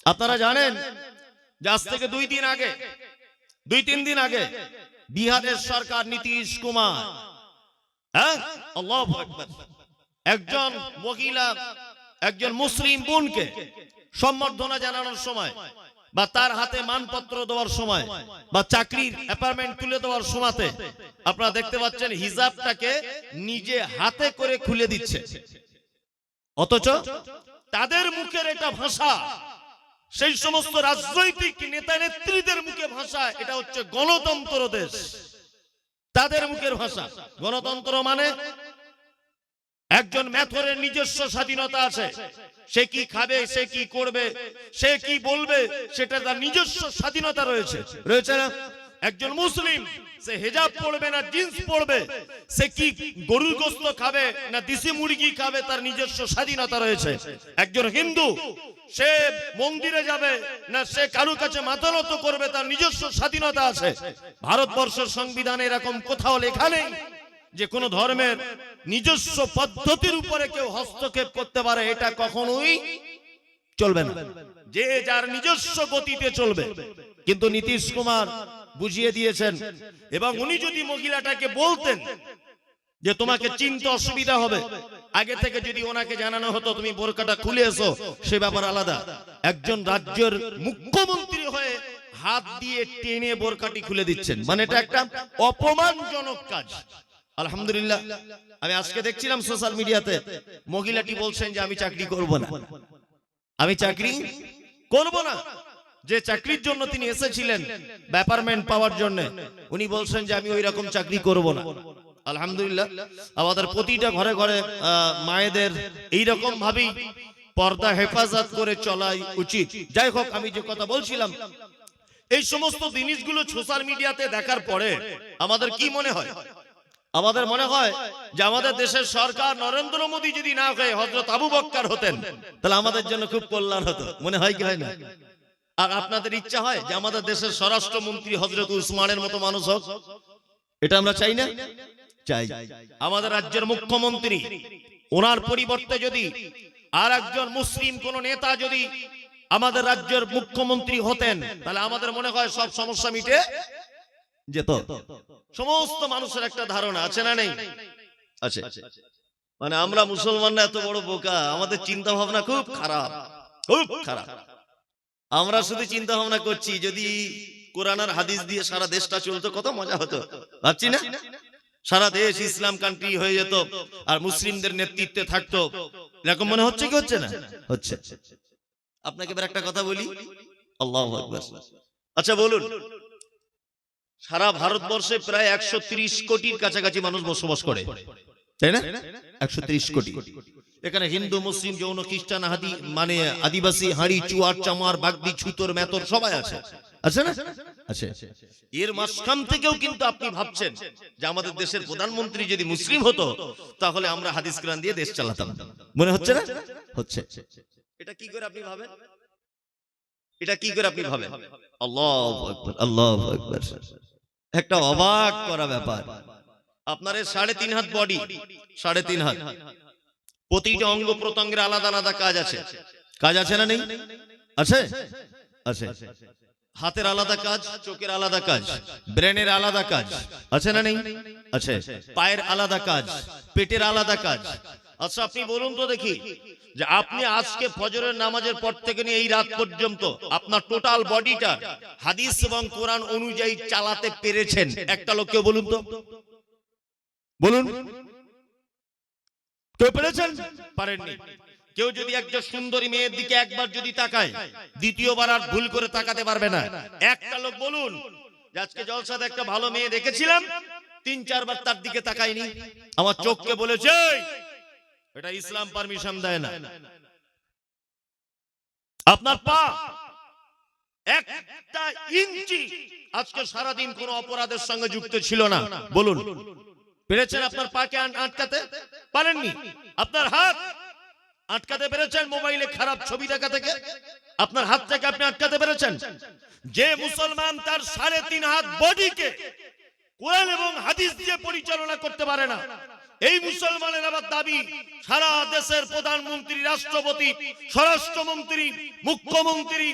আপনারা জানেন যে আজ থেকে 2-3 দিন আগে বিহারের সরকার নীতিশ কুমার, হ্যাঁ, আল্লাহু আকবার, একজন মহিলা, একজন মুসলিম বোনকে সম্বর্ধনা জানানোর সময় বা তার হাতে মানপত্র দেওয়ার সময় বা চাকরির অ্যাপয়েন্টমেন্ট তুলে দেওয়ার সময়তে আপনারা দেখতে পাচ্ছেন হিজাবটাকে নিজে হাতে করে খুলে দিচ্ছে। অথচ তাদের মুখের এটা ভাষা, সেই সমস্ত রাজনৈতিক নেতা নেত্রীদের মুখে ভাষা, এটা হচ্ছে গণতন্ত্র দেশ, তাদের মুখের ভাষা। গণতন্ত্র মানে একজন মেথরের নিজস্ব স্বাধীনতা আছে, সে কি খাবে, সে কি করবে, সে কি বলবে, সেটা তার নিজস্ব স্বাধীনতা রয়েছে, রয়েছে না? একজন মুসলিম সে হিজাব পরবে না জিন্স পরবে, সে কি গরুর গোশত খাবে না দেশি মুরগি খাবে, তার নিজস্ব স্বাধীনতা রয়েছে। একজন হিন্দু সে মন্দিরে যাবে না সে কারোর কাছে মাথা নত করবে, তার নিজস্ব স্বাধীনতা আছে। ভারতবর্ষের সংবিধানে এরকম কোথাও লেখা নেই যে কোন ধর্মের নিজস্ব পদ্ধতির উপরে কেউ হস্তক্ষেপ করতে পারে, এটা কখনোই চলবে না, যে যার নিজস্ব গতিতে চলবে। কিন্তু নীতিশ কুমার বুঝিয়ে দিয়েছেন, এবং উনি যদি মহিলাটাকে বলতেন যে তোমাকে চিনতে অসুবিধা হবে, আগে থেকে যদি ওনাকে জানানো হতো তুমি বোরকাটা খুলে এসো, সে ব্যাপার আলাদা। একজন রাজ্যের মুখ্যমন্ত্রী হয়ে হাত দিয়ে টেনে বোরকাটি খুলে দিচ্ছেন, মানে এটা একটা অপমানজনক কাজ। আলহামদুলিল্লাহ, আমি আজকে দেখছিলাম সোশ্যাল মিডিয়াতে মহিলাটি বলছেন যে আমি চাকরি করব না, আমি চাকরি করব না। যে চাকরির জন্য তিনি এসেছিলেন অ্যাপয়েন্টমেন্ট পাওয়ার জন্য, উনি বলছেন যে আমি ওই রকম চাকরি করব না। আলহামদুলিল্লাহ, আমাদের প্রতিটা ঘরে ঘরে মায়েদের এইরকম ভাবেই পর্দা হেফাজত করে চলাই উচিত। যাই হোক, আমি যে কথা বলছিলাম, এই সমস্ত জিনিসগুলো সোশ্যাল মিডিয়াতে দেখার পরে আমাদের কি মনে হয়? আমাদের মনে হয় যে আমাদের দেশের সরকার নরেন্দ্র মোদী যদি না হয়ে হযরত আবু বকর হতেন, তাহলে আমাদের জন্য খুব কল্যাণ হতো। মনে হয় কি হয় না? আর আপনাদের ইচ্ছা হয় যে আমাদের দেশের স্বরাষ্ট্রমন্ত্রী হযরত উসমানের মতো মানুষ হোক? এটা আমরা চাই না? চাই। আমাদের রাজ্যের মুখ্যমন্ত্রী, ওনার পরিবর্তে যদি আর একজন মুসলিম কোন নেতা যদি আমাদের রাজ্যের মুখ্যমন্ত্রী হতেন, তাহলে আমাদের মনে হয় সব সমস্যা মিটে যেত। সমস্ত মানুষের একটা ধারণা আছে না নেই? আছে। মানে আমরা মুসলমানরা এত বড় বোকা, আমাদের চিন্তা ভাবনা খুব খারাপ, খুব খারাপ। আমরা শুধু চিন্তা ভাবনা করছি যদি কোরআন আর হাদিস দিয়ে সারা দেশটা চলতো কত মজা হতো, ভাবছি না? সারা দেশ ইসলাম কান্ট্রি হয়ে যেত আর মুসলিমদের নেতৃত্বে থাকতো, এরকম মনে হচ্ছে কি হচ্ছে না? হচ্ছে। আপনাকে এবার একটা কথা বলি, আল্লাহু আকবার। আচ্ছা বলুন, সারা ভারতবর্ষে প্রায় 130 কোটির কাছাকাছি মানুষ বসবাস করে, তাই না? 130 কোটি। এখানে হিন্দু, মুসলিম, জৈন, খ্রিস্টান, হাদি মানে আদিবাসী, হাড়ি, চুয়ার, চামার, বাগদি, ছুতর, মেতর সবাই আছে, আছে না? আছে। এর মাঝখান থেকেও কিন্তু আপনি ভাবছেন যে আমাদের দেশের প্রধানমন্ত্রী যদি মুসলিম হতো তাহলে আমরা হাদিস কোরআন দিয়ে দেশ চালাতাম। মনে হচ্ছে না? হচ্ছে। এটা কি করে আপনি ভাবেন? এটা কি করে আপনি ভাবেন? আল্লাহু আকবার, আল্লাহু আকবার। একটা অবাক করা ব্যাপার। আপনার 3.5 হাত বডি, 3.5 হাত, প্রতিটা অঙ্গ প্রত্যঙ্গের আলাদা আলাদা কাজ আছে। কাজ আছে না নেই? আছে, আছে। হাতের আলাদা কাজ, চোখের আলাদা কাজ, ব্রেনের আলাদা কাজ, আছে না নেই? আছে। পায়ের আলাদা কাজ, পেটের আলাদা কাজ। আচ্ছা আপনি বলুন তো দেখি, যে আপনি আজকে ফজরের নামাজের পর থেকে নিয়ে এই রাত পর্যন্ত আপনার টোটাল বডিটা হাদিস এবং কোরআন অনুযায়ী চালাতে পেরেছেন একটা লোক? কেউ বলুন তো, বলুন, কেউ পেরেছেন? পারেননি। কেউ যদি একজন সুন্দরী মেয়ের দিকে একবার যদি তাকায়, দ্বিতীয়বার আর ভুল করে তাকাতে পারবে না। একটা লোক বলুন যে আজকে জলসাতে একটা ভালো মেয়ে দেখেছিলাম, 3-4 বার তার দিকে তাকাইনি, আমার চোখকে বলেছে এটা ইসলাম পারমিশন দেয় না। আপনার পা একটা ইঞ্চি আজকে সারাদিন কোন অপরাধের সঙ্গে যুক্ত ছিল না, বলুন পেরেছেন আপনার পাকে আটকাতে? পারেননি। আপনার হাত আটকাতে পেরেছেন মোবাইলে খারাপ ছবি দেখা থেকে? আপনার হাত থেকে আপনি আটকাতে পেরেছেন? যে মুসলমান তার 3.5 হাত বডিকে কোরআন এবং হাদিস দিয়ে পরিচালনা করতে পারে না, এই মুসলমানের আবার দাবি সারা দেশের প্রধানমন্ত্রী, রাষ্ট্রপতি, স্বরাষ্ট্রমন্ত্রী, মুখ্যমন্ত্রী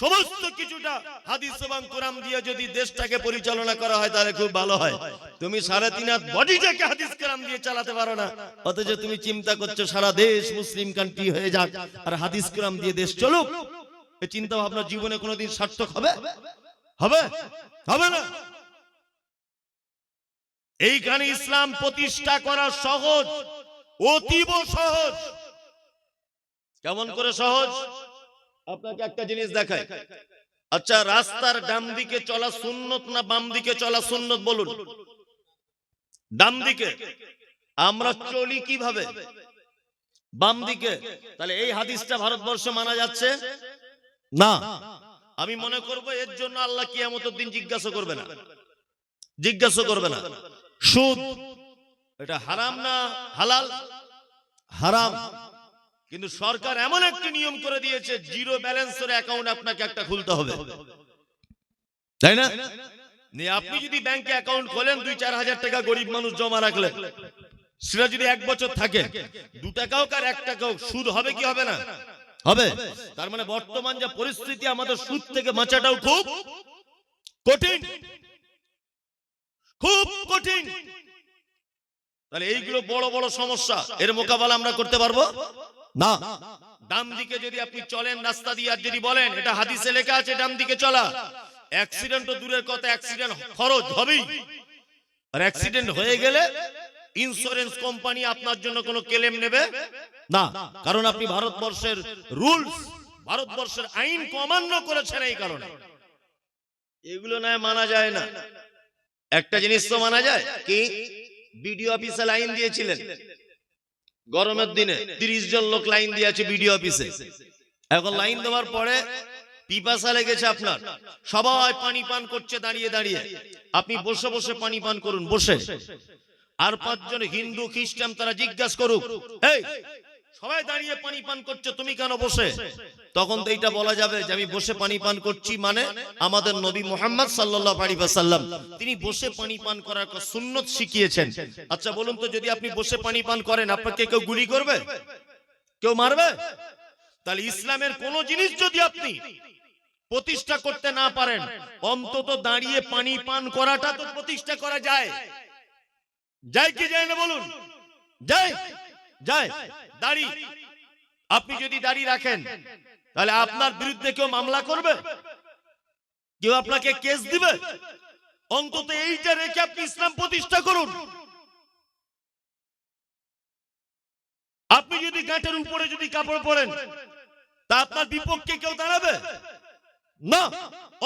সমস্ত কিছুটা হাদিস এবং কোরআন দিয়ে যদি দেশটাকে পরিচালনা করা হয় তাহলে খুব ভালো হয়। তুমি 3.5 হাত বডিটাকে হাদিস কোরআন দিয়ে চালাতে পারো না, অথচ তুমি চিন্তা করছো সারা দেশ মুসলিম কান্ট্রি হয়ে যাক আর হাদিস কোরআন দিয়ে দেশ চলুক। এই চিন্তা ভাবনা জীবনে কোনোদিন সার্থক হবে? হবে? হবে না। এইখানে ইসলাম প্রতিষ্ঠা করা সহজ, অতীব সহজ। কেমন করে সহজ? আপনাকে একটা জিনিস দেখায়। আচ্ছা, রাস্তার ডান দিকে চলা সুন্নত না বাম দিকে চলা সুন্নত বলুন? ডান দিকে। আমরা চলি কিভাবে? বাম দিকে। তাহলে এই হাদিসটা ভারতবর্ষে মানা যাচ্ছে না। আমি মনে করব এর জন্য আল্লাহ কিয়ামতের দিন জিজ্ঞাসা করবে না, জিজ্ঞাসা করবে না। সুদ এটা হারাম না হালাল? হারাম। কিন্তু সরকার এমন একটি নিয়ম করে দিয়েছে, জিরো ব্যালেন্সের অ্যাকাউন্ট আপনাকে একটা খুলতে হবে, তাই না? আপনি যদি ব্যাংকে অ্যাকাউন্ট খোলেন 2-4 হাজার টাকা গরিব মানুষ জমা রাখলেন, সেটা যদি 1 বছর থাকে, 2 টাকা হোক আর 1 টাকা হোক, সুদ হবে কি হবে না? হবে। তার মানে বর্তমান যে পরিস্থিতি, আমাদের সুদ থেকে বাঁচাটাও খুব কঠিন, খুব কঠিন। তাহলে এইগুলো বড় বড় সমস্যা, এর মোকাবেলা আমরা করতে পারবো না। ডান দিকে যদি আপনি চলেন রাস্তা দিয়ে, আর যদি বলেন এটা হাদিসে লেখা আছে ডান দিকে চলা, অ্যাক্সিডেন্ট তো দূরের কথা, অ্যাক্সিডেন্ট খরচ হবেই। আর অ্যাক্সিডেন্ট হয়ে গেলে ইন্স্যুরেন্স কোম্পানি আপনার জন্য কোনো ক্লেম নেবে না, কারণ আপনি ভারতবর্ষের রুলস, ভারতবর্ষের আইন অমান্য করেছেন। এই কারণে এগুলো নয় মানা যায় না। একটা জিনিস তো মানা যায় কি, বিডিও অফিসে লাইন দিয়েছিলেন গরমের দিনে, 30 জন লোক লাইন দিয়েছে বিডিও অফিসে। এখন লাইন দেওয়ার পরে পিপাসা লেগেছে আপনার, সবাই পানি পান করছে দাঁড়িয়ে দাঁড়িয়ে, আপনি বসে বসে পানি পান করুন বসে। আর 5 জন হিন্দু খ্রিস্টান তারা জিজ্ঞাসা করুক, এই সবাই দাঁড়িয়ে পানি পান করছে, তুমি কেন বসে? তখন তো এইটা বলা যাবে যে আমি বসে পানি পান করছি, মানে আমাদের নবী মুহাম্মদ সাল্লাল্লাহু আলাইহি ওয়াসাল্লাম তিনি বসে পানি পান করার সুন্নত শিখিয়েছেন। আচ্ছা বলুন তো, যদি আপনি বসে পানি পান করেন, আপনাকে কেউ গুলি করবে? কেউ মারবে? তাহলে ইসলামের কোন জিনিস যদি আপনি প্রতিষ্ঠা করতে না পারেন, অন্তত দাঁড়িয়ে পানি পান করাটা তো প্রতিষ্ঠা করা যায়। যায় কি যায় না বলুন? যায়, যায়। দাড়ি, আপনি যদি দাড়ি রাখেন তাহলে আপনার বিরুদ্ধে কেউ মামলা করবে? কেউ আপনাকে কেস দিবে? অন্তত এইটা রেখে আপনি ইসলাম প্রতিষ্ঠা করুন। আপনি যদি গাঁটের উপরে যদি কাপড় পরেন, তা আপনার বিপক্ষে কেউ দাঁড়াবে না।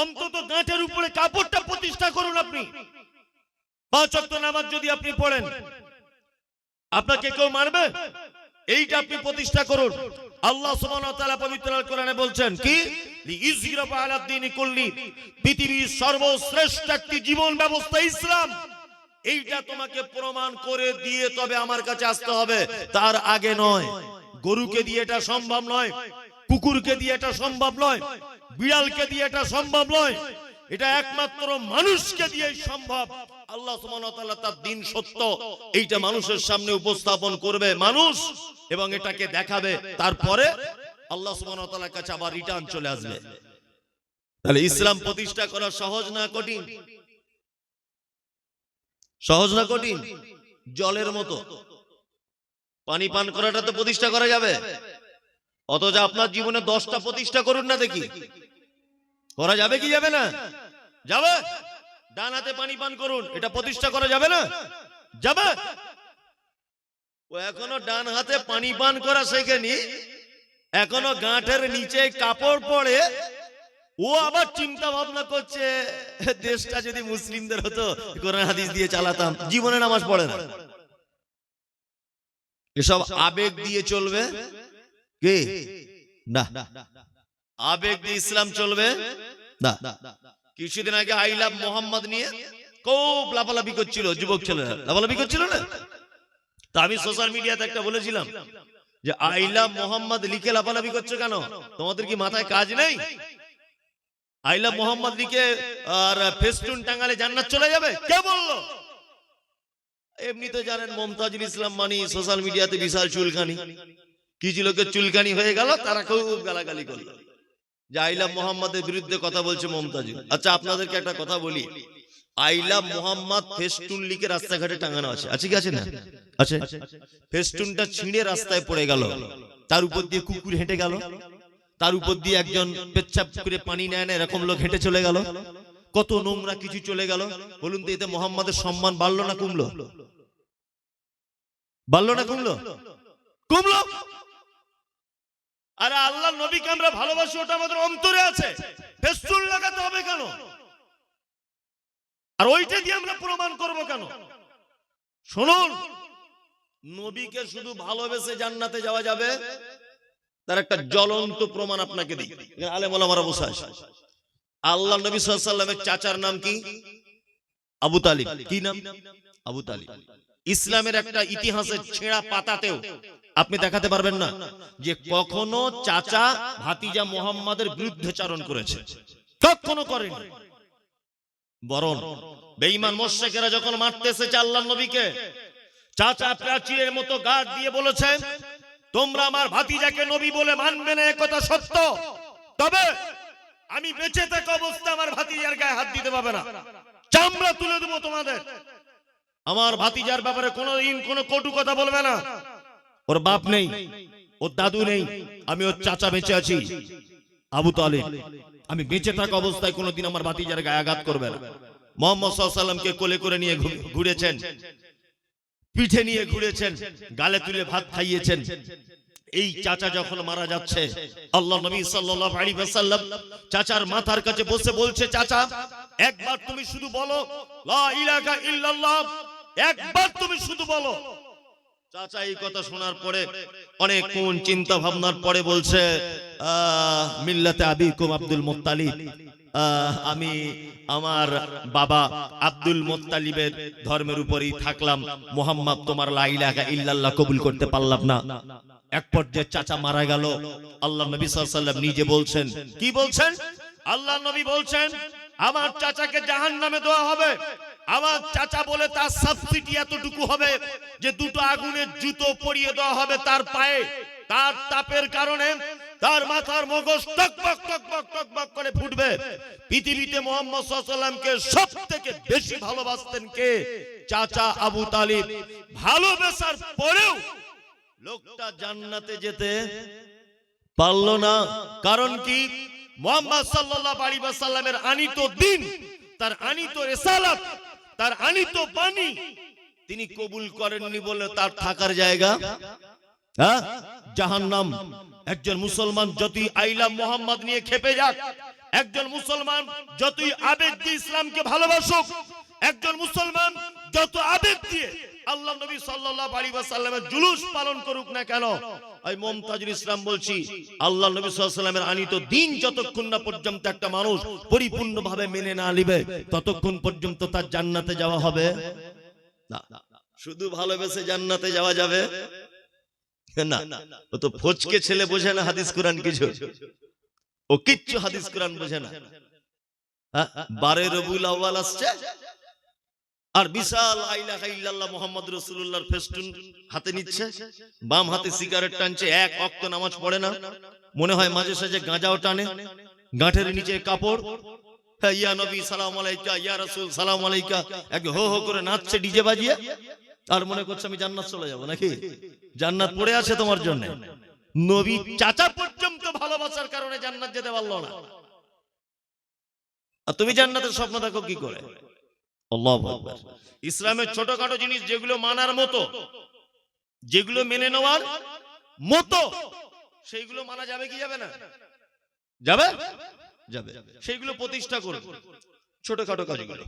অন্তত গাঁটের উপরে কাপড়টা প্রতিষ্ঠা করুন। আপনি 5 ওয়াক্ত নামাজ যদি আপনি পড়েন, আপনাকে কেউ মারবে? এইটা আপনি প্রতিষ্ঠা করুন। আল্লাহ সুবহানাহু ওয়া তাআলা পবিত্র আল কোরআনে বলছেন কি, লিইযহিরাহু আলাদ দীনি কুল্লি, পৃথিবীর সর্বশ্রেষ্ঠ একটি জীবন ব্যবস্থা ইসলাম। এইটা তোমাকে প্রমাণ করে দিয়ে তবে আমার কাছে আসতে হবে, তার আগে নয়। গরুকে দিয়ে এটা সম্ভব নয়, কুকুরকে দিয়ে এটা সম্ভব নয়, বিড়ালকে দিয়ে এটা সম্ভব নয়, এটা একমাত্র মানুষকে দিয়েই সম্ভব। আল্লাহ সুবহানাহু ওয়া তাআলা তার দ্বীন সত্য, এইটা মানুষের সামনে উপস্থাপন করবে মানুষ এবং এটাকে দেখাবে, তারপরে আল্লাহ সুবহানাহু ওয়া তাআলার কাছে আবার রিটার্ন চলে আসবে। তাহলে ইসলাম প্রতিষ্ঠা করা সহজ না কঠিন? সহজ না কঠিন? জলের মতো পানি পান করাটা তো প্রতিষ্ঠা করা যাবে। অথচ আপনার জীবনে 10টা প্রতিষ্ঠা করুন না দেখি, করা যাবে কি যাবে না? যাবে। ডান হাতে পানি পান করুন, এটা প্রতিষ্ঠা করা যাবে না? যাবে। ও এখনো ডান হাতে পানি পান করা শেখেনি, এখনো গাঁটের নিচে কাপড় পরে ও আবার চিন্তা ভাবনা করছে দেশটা যদি মুসলিমদের হতো, কোরআন হাদিস দিয়ে চালাতাম। জীবনে নামাজ পড়ে না। এসব আবেগ দিয়ে চলবে কি না? আবেগ দিয়ে ইসলাম চলবে না। কিছুদিন আগে আই লাভ মোহাম্মদ নিয়ে খুব লাফালাফি করছিল যুবক ছেলেরা, লাফালাফি করছিল না? তা আমি সোশ্যাল মিডিয়াতে একটা বলেছিলাম যে আই লাভ মোহাম্মদ লিখে লাফালাফি করছো কেন? তোমাদের কি মাথায় কাজ নেই? আই লাভ মোহাম্মদ লিখে আর ফেস্টুন টাঙ্গালে জান্নাত চলে যাবে? কে বললো? এমনি তো জানেন মমতাজুল ইসলাম মানি সোশ্যাল মিডিয়াতে বিশাল চুলকানি, কিছু লোকের চুলকানি হয়ে গেল, তারা খুব গালাগালি করলো যে আই লাভ মোহাম্মদের বিরুদ্ধে কথা বলছে মমতাজুল। আচ্ছা আপনাদেরকে একটা কথা বলি, আই লাভ মোহাম্মদ ফেস্টুন লিখে রাস্তাঘাটে টাঙানো আছে, আছে কি আছে না? আছে। ফেস্টুনটা ছিঁড়ে রাস্তায় পড়ে গেল, তার উপর দিয়ে কুকুর হেঁটে গেল, তার উপর দিয়ে একজন পেচ্ছাপ করে পানি নেয় না এরকম লোক হেঁটে চলে গেল, কত নোংরা কিছু চলে গেল। বলুন তো এতে মোহাম্মদের সম্মান বাড়লো না কমলো? বাড়লো না কমলো? কমলো। আরে আল্লাহ নবীকে আমরা ভালোবাসি, ওটা আমাদের অন্তরে আছে, ফেস্টুন লাগাতে হবে কেন? আর ওইটা দিয়ে আমরা প্রমাণ করব কেন? শুনুন, নবীকে শুধু ভালোবেসে জান্নাতে যাওয়া যাবে, তার একটা জ্বলন্ত প্রমাণ আপনাকে দিই। আলেম ওলামারা বসে আছে। আল্লাহ নবী সাল্লাল্লাহু আলাইহি ওয়াসাল্লামের চাচার নাম কি? আবু তালিব। কি নাম? আবু তালিব। ইসলামের একটা ইতিহাসের ছেঁড়া পাতাতেও আপনি দেখাতে পারবেন না যে কখনো চাচা ভাতিজা মুহাম্মাদের বিরুদ্ধে চারণ করেছে, কখনো করেনি। বরং বেঈমান মুশরিকেরা যখন মারতে এসেছে আল্লাহর নবীকে, চাচা প্রাচীরের মতো গার্ড দিয়ে বলেছে তোমরা আমার ভাতিজাকে নবী বলে মানবে না, একথা সত্য, তবে আমি বেঁচে থাকা অবস্থা আমার ভাতিজার গায়ে হাত দিতে পারবে না, চামড়া তুলে দেবো তোমাদের। আমার ভাতিজার ব্যাপারে কোনোদিন কোনো কটু কথা বলবে না। ওর বাপ নেই, ওর দাদু নেই, আমি ওর চাচা বেঁচে আছি আবু তালিব, আমি বেঁচে থাকা অবস্থায় কোনোদিন আমার ভাতিজার গায়ে আঘাত করবে না। মুহাম্মদ সাল্লাল্লাহু আলাইহি ওয়াসাল্লামকে কোলে করে নিয়ে ঘুরেছেন, পিঠে নিয়ে ঘুরেছেন, গালে তুলে ভাত খাইয়েছেন। এই চাচা যখন মারা যাচ্ছে, আল্লাহ নবী সাল্লাল্লাহু আলাইহি ওয়াসাল্লাম চাচার মাথার কাছে বসে বলছে, চাচা একবার তুমি শুধু বলো লা ইলাহা ইল্লাল্লাহ, একবার তুমি শুধু বলো। চাচা এই কথা শোনার পরে অনেক কোন চিন্তা ভাবনার পরে বলছে মিল্লাতে আবিকুম আব্দুল মুত্তালিব, আমি আমার বাবা আব্দুল মুত্তালিবের ধর্মের উপরেই থাকলাম, মুহাম্মদ তোমার লা ইলাহা ইল্লাল্লাহ কবুল করতে পারলাম না। এক পর্যায়ে চাচা মারা গেল। আল্লাহ নবী সাল্লাল্লাহু আলাইহি ওয়াসাল্লাম নিজে বলছেন, কি বলছেন? আল্লাহ নবী বলছেন আমার চাচাকে জাহান্নামে দেওয়া হবে। আমার চাচা বলে তার সাবসিডি এতটুকু হবে যে দুটো আগুনের জুতো পরিয়ে দেওয়া হবে তার পায়ে, তার তাপের কারণে তার মাথার মগজ টকবক টকবক টকবক করে ফুটবে। পৃথিবীতে মুহাম্মদ সাল্লাল্লাহু আলাইহি ওয়াসাল্লামকে সবথেকে বেশি ভালোবাসতেন কে? চাচা আবু তালিব। ভালোবাসার পরেও লোকটা জান্নাতে যেতে পারল না। কারণ কি? মুহাম্মদ সাল্লাল্লাহু আলাইহি ওয়াসাল্লামের আনিত দ্বীন, তার আনিত রিসালাত, তার আনিত বাণী তিনি কবুল করেননি বলে তার থাকার জায়গা জাহান্নাম। একজন মুসলমান যতই আইলা মুহাম্মদ নিয়ে খেপে যাক, একজন মুসলমান যতই আবেগ দিয়ে ইসলামকে ভালোবাসুক, একজন মুসলমান যত আবেগ দিয়ে আল্লাহ নবী সাল্লাল্লাহু আলাইহি ওয়াসাল্লামের জুলুস পালন করুক না কেন, এই মুমতাজুল ইসলাম বলছি আল্লাহ নবী সাল্লাল্লাহু আলাইহি ওয়াসাল্লামের আনিত দ্বীন যতক্ষণ না পর্যন্ত একটা মানুষ পরিপূর্ণভাবে মেনে না নিবে, ততক্ষণ পর্যন্ত তার জান্নাতে যাওয়া হবে না। শুধু ভালোবেসে জান্নাতে যাওয়া যাবে না। ও তো ফচকে ছেলে বোঝে না হাদিস কোরআন কিছু, ও কিচ্ছু হাদিস কোরআন বোঝে না। 12 রবিউল আউয়াল আসছে আর বিশাল লা ইলাহা ইল্লাল্লাহ মুহাম্মাদুর রাসূলুল্লাহর ফেস্টুন হাতে নিচ্ছে, বাম হাতে সিগারেট টানছে, এক ওয়াক্ত নামাজ পড়ে না, মনে হয় মাঝে সাঝে গাঁজাও টানে, গাঁটের নিচে কাপড়, ইয়া নবী সালাম আলাইকা, ইয়া রাসূল সালাম আলাইকা, এক হো হো করে নাচছে ডিজে বাজিয়ে, আর মনে করছে আমি জান্নাত চলে যাব নাকি? জান্নাত পড়ে আছে তোমার জন্য। নবী চাচা পর্যন্ত ভালোবাসার কারণে জান্নাত যেতে পারলো না, আর তুমি জান্নাতের স্বপ্ন দেখো কি করে? আল্লাহু আকবার। ইসলামের ছোটখাটো জিনিস যেগুলো মানার মতো, যেগুলো মেনে নেওয়ার মতো, সেইগুলো মানা যাবে কি যাবে না? যাবে, যাবে। সেইগুলো প্রতিষ্ঠা করবে ছোটখাটো কাজগুলো।